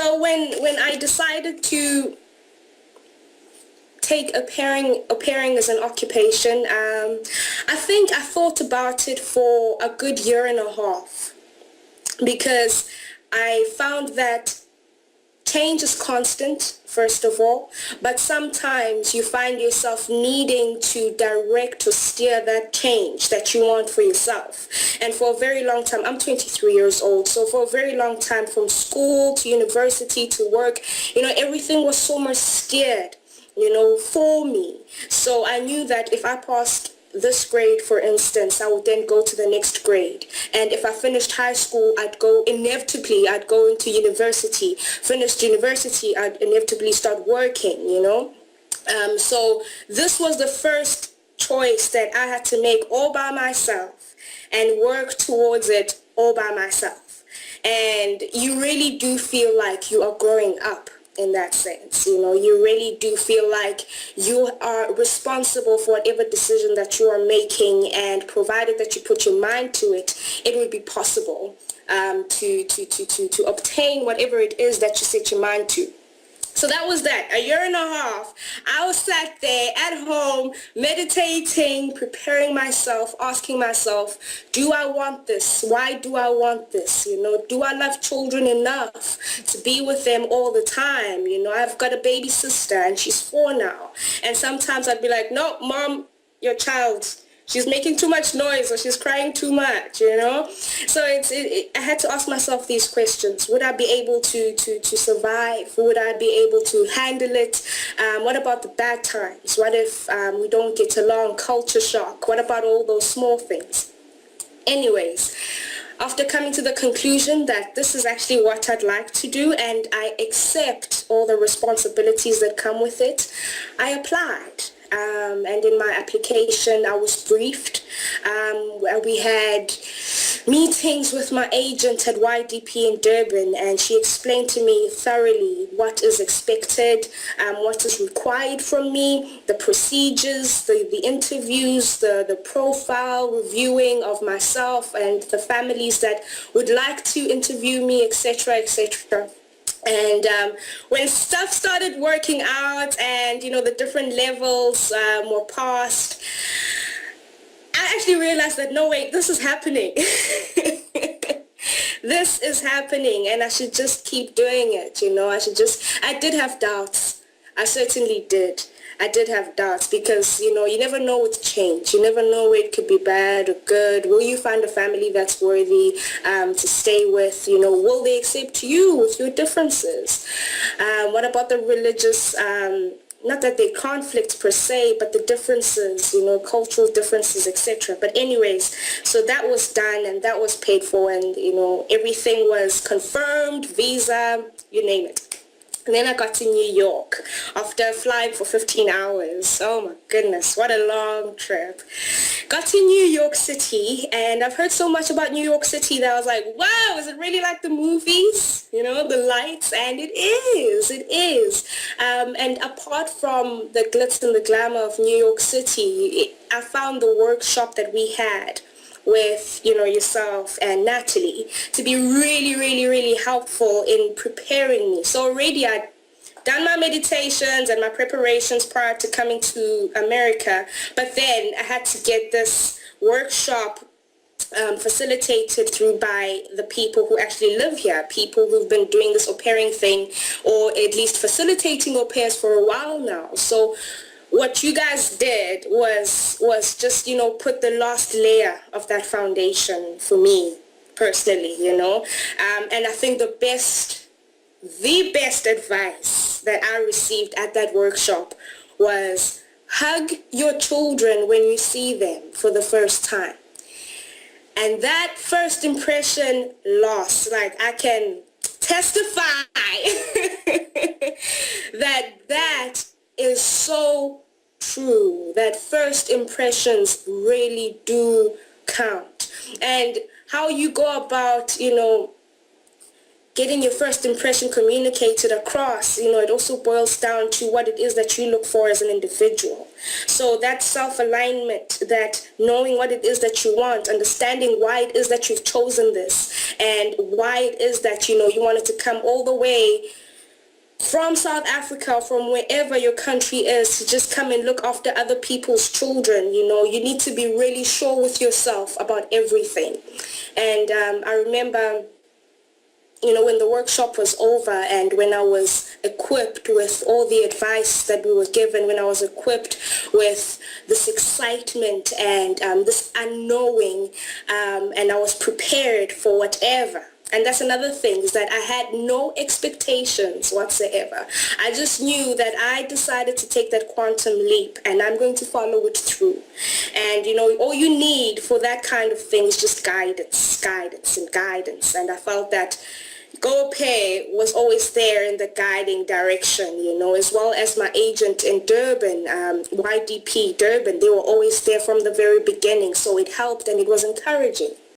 So when I decided to take au pairing as an occupation, I think I thought about it for a good year and a half, because I found that change is constant, first of all, but sometimes you find yourself needing to direct or steer that change that you want for yourself. And for a very long time, I'm 23 years old, so for a very long time, from school to university to work, everything was so much steered, for me. So I knew that if I passed this grade, for instance, I would then go to the next grade. And if I finished high school, I'd go into university. Finished university, I'd inevitably start working. So this was the first choice that I had to make all by myself and work towards it all by myself. And you really do feel like you are growing up in that sense. You really do feel like you are responsible for whatever decision that you are making, and provided that you put your mind to it, it would be possible to obtain whatever it is that you set your mind to. So that was that. A year and a half, I was sat there at home, meditating, preparing myself, asking myself, do I want this? Why do I want this? Do I love children enough to be with them all the time? I've got a baby sister and she's 4 now. And sometimes I'd be like, no, Mom, your child, she's making too much noise, or she's crying too much, So I had to ask myself these questions. Would I be able to survive? Would I be able to handle it? What about the bad times? What if we don't get along? Culture shock. What about all those small things? Anyways, after coming to the conclusion that this is actually what I'd like to do, and I accept all the responsibilities that come with it, I applied. And in my application, I was briefed. We had meetings with my agent at YDP in Durban, and she explained to me thoroughly what is expected, what is required from me, the procedures, the interviews, the profile reviewing of myself and the families that would like to interview me, etc., etc. And when stuff started working out and, the different levels were passed, I actually realized that, no, wait, this is happening. This is happening, and I should just keep doing it, I did have doubts. I certainly did. I did have doubts because, you never know with change. You never know where it could be bad or good. Will you find a family that's worthy to stay with? Will they accept you with your differences? What about the religious, not that they conflict per se, but the differences, cultural differences, etc. But anyways, so that was done and that was paid for, and, everything was confirmed, visa, you name it. And then I got to New York after flying for 15 hours. Oh my goodness, what a long trip. Got to New York City, and I've heard so much about New York City that I was like, wow, is it really like the movies? The lights, and it is. And apart from the glitz and the glamour of New York City, I found the workshop that we had with yourself and Natalie to be really, really, really helpful in preparing me. So already I'd done my meditations and my preparations prior to coming to America, but then I had to get this workshop facilitated through by the people who actually live here, people who've been doing this au pairing thing, or at least facilitating au pairs for a while now. So what you guys did was just, put the last layer of that foundation for me personally, and I think the best advice that I received at that workshop was hug your children when you see them for the first time. And that first impression lasts. Like, I can testify that is so true, that first impressions really do count. And how you go about, getting your first impression communicated across, it also boils down to what it is that you look for as an individual. So that self-alignment, that knowing what it is that you want, understanding why it is that you've chosen this, and why it is that, you wanted to come all the way from South Africa, from wherever your country is, to just come and look after other people's children. You need to be really sure with yourself about everything. And I remember, when the workshop was over and when I was equipped with all the advice that we were given, when I was equipped with this excitement and this unknowing, and I was prepared for whatever. And that's another thing, is that I had no expectations whatsoever. I just knew that I decided to take that quantum leap and I'm going to follow it through. And, all you need for that kind of thing is just guidance. And I felt that Go Pay was always there in the guiding direction, as well as my agent in Durban, YDP Durban. They were always there from the very beginning. So it helped and it was encouraging.